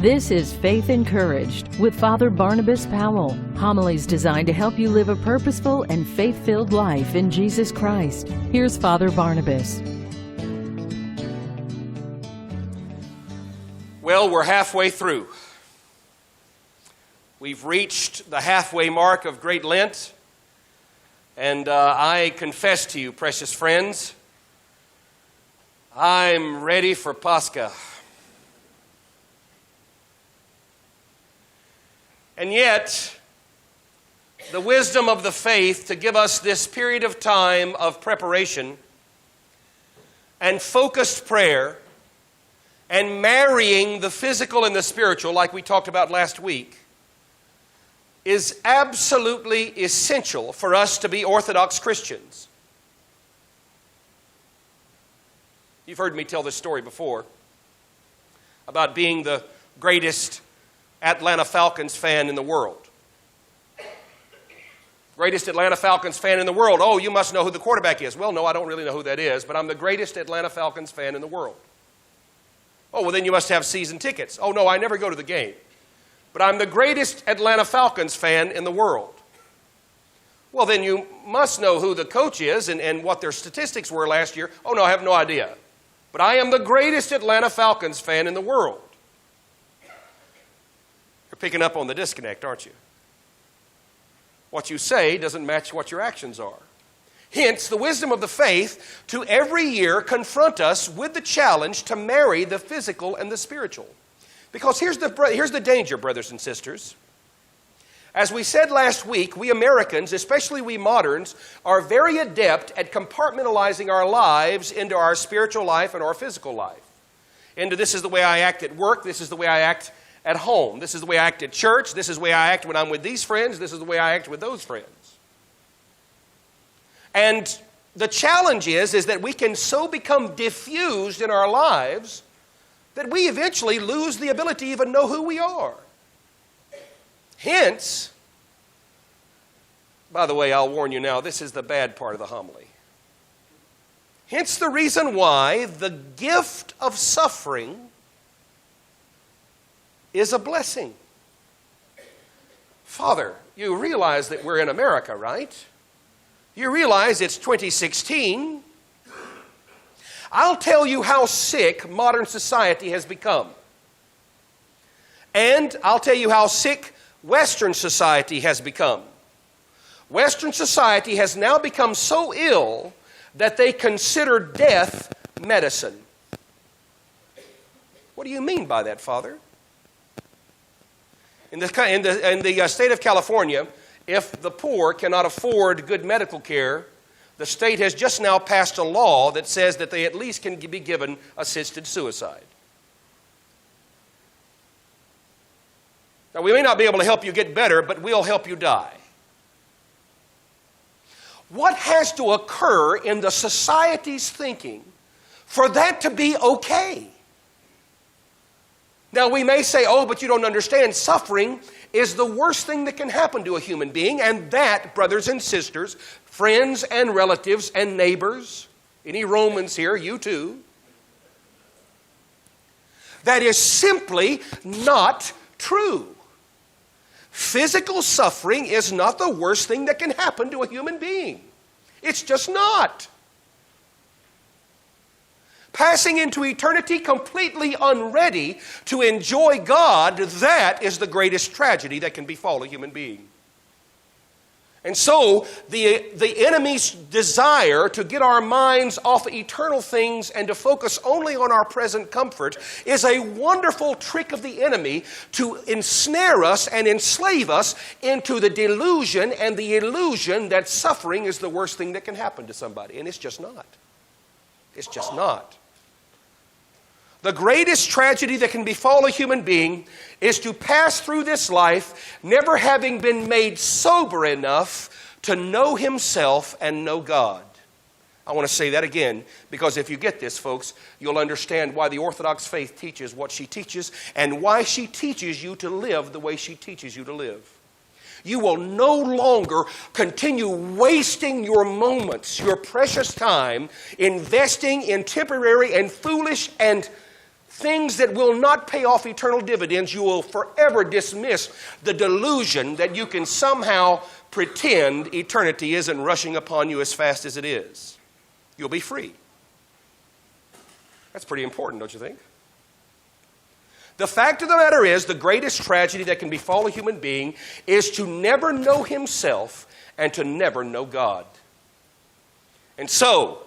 This is Faith Encouraged with Father Barnabas Powell. Homilies designed to help you live a purposeful and faith-filled life in Jesus Christ. Here's Father Barnabas. Well, we're halfway through. We've reached the halfway mark of Great Lent. And I confess to you, precious friends, I'm ready for Pascha. And yet, the wisdom of the faith to give us this period of time of preparation and focused prayer and marrying the physical and the spiritual, like we talked about last week, is absolutely essential for us to be Orthodox Christians. You've heard me tell this story before about being the greatest Atlanta Falcons fan in the world. Greatest Atlanta Falcons fan in the world. Oh, you must know who the quarterback is. Well, no, I don't really know who that is, but I'm the greatest Atlanta Falcons fan in the world. Oh, well, then you must have season tickets. Oh, no, I never go to the game. But I'm the greatest Atlanta Falcons fan in the world. Well, then you must know who the coach is and what their statistics were last year. Oh, no, I have no idea. But I am the greatest Atlanta Falcons fan in the world. You're picking up on the disconnect, aren't you? What you say doesn't match what your actions are. Hence, the wisdom of the faith to every year confront us with the challenge to marry the physical and the spiritual. Because here's the danger, brothers and sisters. As we said last week, we Americans, especially we moderns, are very adept at compartmentalizing our lives into our spiritual life and our physical life. Into this is the way I act at work, this is the way I act at home, this is the way I act at church, this is the way I act when I'm with these friends, this is the way I act with those friends. And the challenge is that we can so become diffused in our lives that we eventually lose the ability to even know who we are. Hence, by the way, I'll warn you now, this is the bad part of the homily. Hence the reason why the gift of suffering is a blessing. Father, you realize that we're in America, right? You realize it's 2016. I'll tell you how sick modern society has become. And I'll tell you how sick Western society has become. Western society has now become so ill that they consider death medicine. What do you mean by that, Father? In the state of California, if the poor cannot afford good medical care, the state has just now passed a law that says that they at least can be given assisted suicide. Now, we may not be able to help you get better, but we'll help you die. What has to occur in the society's thinking for that to be okay? Now, we may say, oh, but you don't understand. Suffering is the worst thing that can happen to a human being, and that, brothers and sisters, friends and relatives and neighbors, any Romans here, you too, that is simply not true. Physical suffering is not the worst thing that can happen to a human being. It's just not. Passing into eternity completely unready to enjoy God, that is the greatest tragedy that can befall a human being. And so, the enemy's desire to get our minds off eternal things and to focus only on our present comfort is a wonderful trick of the enemy to ensnare us and enslave us into the delusion and the illusion that suffering is the worst thing that can happen to somebody. And it's just not. It's just not. The greatest tragedy that can befall a human being is to pass through this life never having been made sober enough to know himself and know God. I want to say that again, because if you get this, folks, you'll understand why the Orthodox faith teaches what she teaches and why she teaches you to live the way she teaches you to live. You will no longer continue wasting your moments, your precious time, investing in temporary and foolish and things that will not pay off eternal dividends, you will forever dismiss the delusion that you can somehow pretend eternity isn't rushing upon you as fast as it is. You'll be free. That's pretty important, don't you think? The fact of the matter is, the greatest tragedy that can befall a human being is to never know himself and to never know God. And so,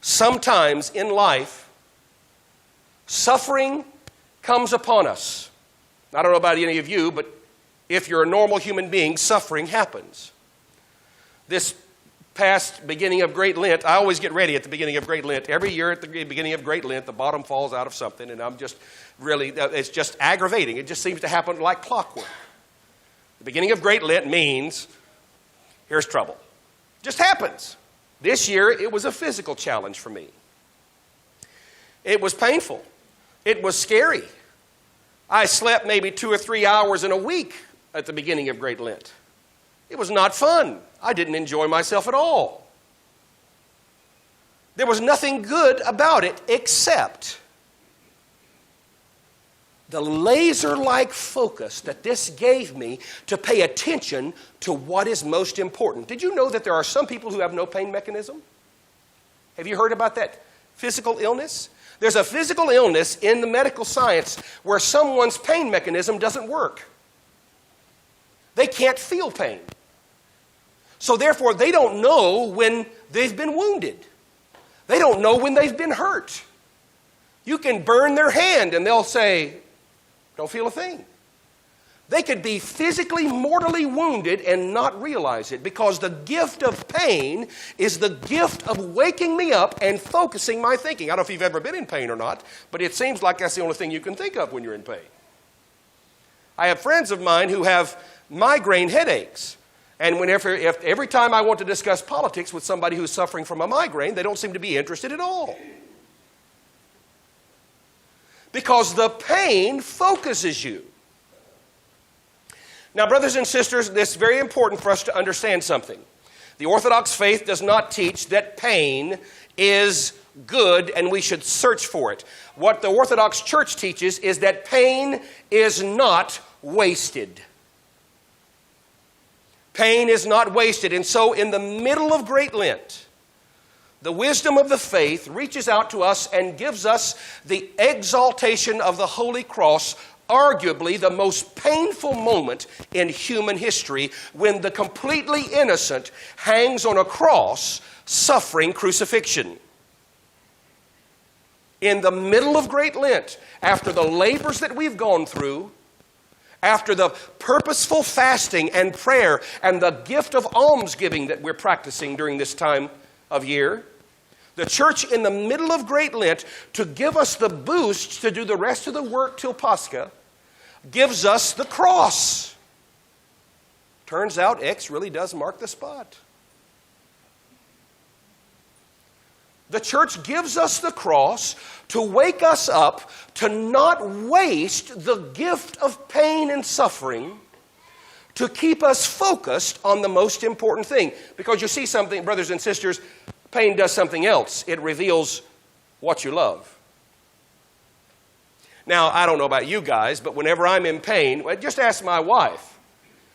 sometimes in life, suffering comes upon us. I don't know about any of you, but if you're a normal human being, suffering happens. This past beginning of Great Lent, I always get ready at the beginning of Great Lent. Every year at the beginning of Great Lent, the bottom falls out of something, and I'm just really, it's just aggravating. It just seems to happen like clockwork. The beginning of Great Lent means, here's trouble. It just happens. This year, it was a physical challenge for me. It was painful. It was scary. I slept maybe 2 or 3 hours in a week at the beginning of Great Lent. It was not fun. I didn't enjoy myself at all. There was nothing good about it except the laser-like focus that this gave me to pay attention to what is most important. Did you know that there are some people who have no pain mechanism? Have you heard about that physical illness? There's a physical illness in the medical science where someone's pain mechanism doesn't work. They can't feel pain. So therefore, they don't know when they've been wounded. They don't know when they've been hurt. You can burn their hand and they'll say, don't feel a thing. They could be physically, mortally wounded and not realize it, because the gift of pain is the gift of waking me up and focusing my thinking. I don't know if you've ever been in pain or not, but it seems like that's the only thing you can think of when you're in pain. I have friends of mine who have migraine headaches. And every time I want to discuss politics with somebody who's suffering from a migraine, they don't seem to be interested at all. Because the pain focuses you. Now, brothers and sisters, it's very important for us to understand something. The Orthodox faith does not teach that pain is good and we should search for it. What the Orthodox Church teaches is that pain is not wasted. Pain is not wasted. And so in the middle of Great Lent, the wisdom of the faith reaches out to us and gives us the exaltation of the Holy Cross, arguably the most painful moment in human history, when the completely innocent hangs on a cross suffering crucifixion. In the middle of Great Lent, after the labors that we've gone through, after the purposeful fasting and prayer and the gift of almsgiving that we're practicing during this time of year, the church in the middle of Great Lent, to give us the boost to do the rest of the work till Pascha, gives us the cross. Turns out X really does mark the spot. The church gives us the cross to wake us up to not waste the gift of pain and suffering, to keep us focused on the most important thing. Because you see something, brothers and sisters, pain does something else. It reveals what you love. Now, I don't know about you guys, but whenever I'm in pain, just ask my wife.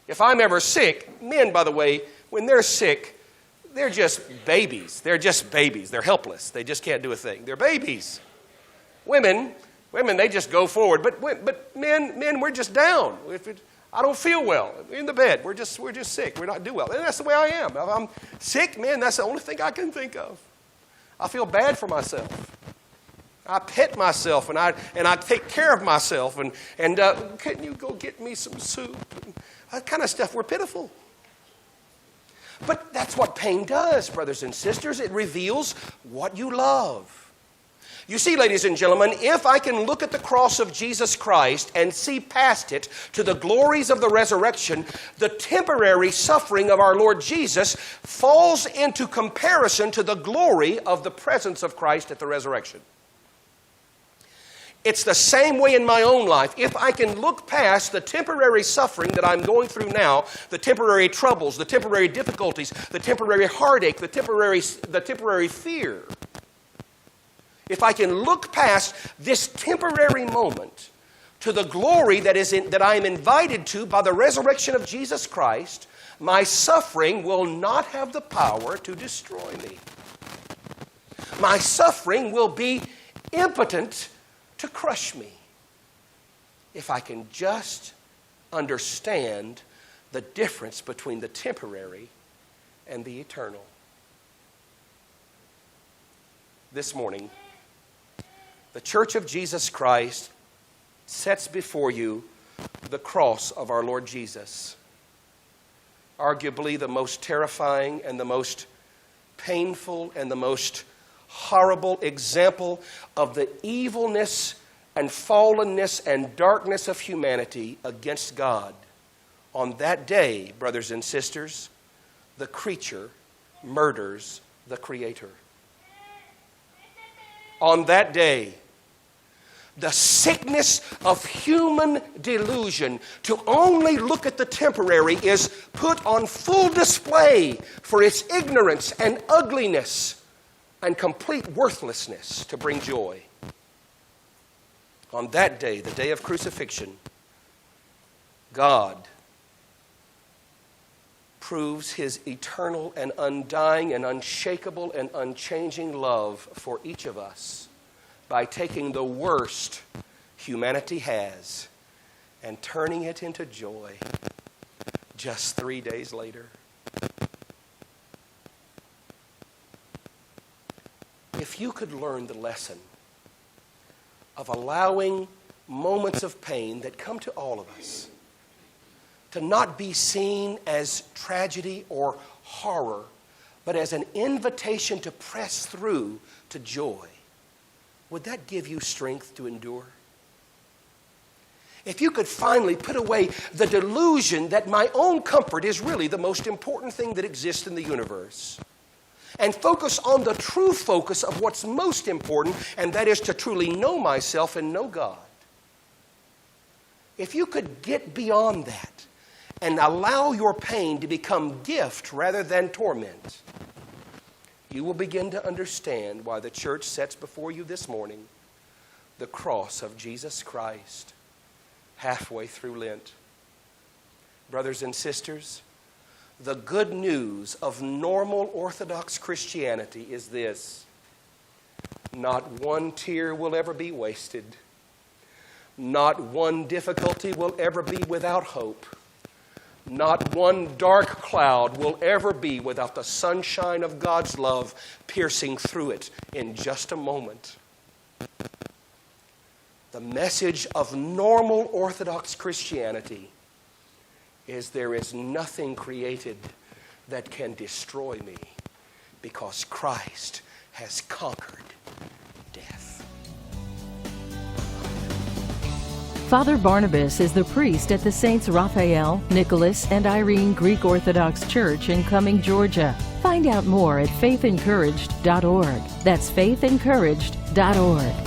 If I'm ever sick, men, by the way, when they're sick, they're just babies. They're just babies. They're helpless. They just can't do a thing. They're babies. Women, they just go forward. But men, we're just down. I don't feel well. We're in the bed. We're just sick. We're not doing well. And that's the way I am. If I'm sick, man, that's the only thing I can think of. I feel bad for myself. I pet myself and I take care of myself. And can you go get me some soup? And that kind of stuff. We're pitiful. But that's what pain does, brothers and sisters. It reveals what you love. You see, ladies and gentlemen, if I can look at the cross of Jesus Christ and see past it to the glories of the resurrection, the temporary suffering of our Lord Jesus falls into comparison to the glory of the presence of Christ at the resurrection. It's the same way in my own life. If I can look past the temporary suffering that I'm going through now, the temporary troubles, the temporary difficulties, the temporary heartache, the temporary fear, if I can look past this temporary moment to the glory that I am invited to by the resurrection of Jesus Christ, my suffering will not have the power to destroy me. My suffering will be impotent to crush me if I can just understand the difference between the temporary and the eternal. This morning, the Church of Jesus Christ sets before you the cross of our Lord Jesus. Arguably the most terrifying and the most painful and the most horrible example of the evilness and fallenness and darkness of humanity against God. On that day, brothers and sisters, the creature murders the Creator. On that day, the sickness of human delusion to only look at the temporary is put on full display for its ignorance and ugliness and complete worthlessness to bring joy. On that day, the day of crucifixion, God proves His eternal and undying and unshakable and unchanging love for each of us by taking the worst humanity has and turning it into joy just 3 days later. If you could learn the lesson of allowing moments of pain that come to all of us to not be seen as tragedy or horror, but as an invitation to press through to joy, would that give you strength to endure? If you could finally put away the delusion that my own comfort is really the most important thing that exists in the universe, and focus on the true focus of what's most important, and that is to truly know myself and know God. If you could get beyond that and allow your pain to become gift rather than torment, you will begin to understand why the church sets before you this morning the cross of Jesus Christ halfway through Lent. Brothers and sisters, the good news of normal Orthodox Christianity is this: not one tear will ever be wasted. Not one difficulty will ever be without hope. Not one dark cloud will ever be without the sunshine of God's love piercing through it in just a moment. The message of normal Orthodox Christianity is there is nothing created that can destroy me because Christ has conquered death. Father Barnabas is the priest at the Saints Raphael, Nicholas, and Irene Greek Orthodox Church in Cumming, Georgia. Find out more at faithencouraged.org. That's faithencouraged.org.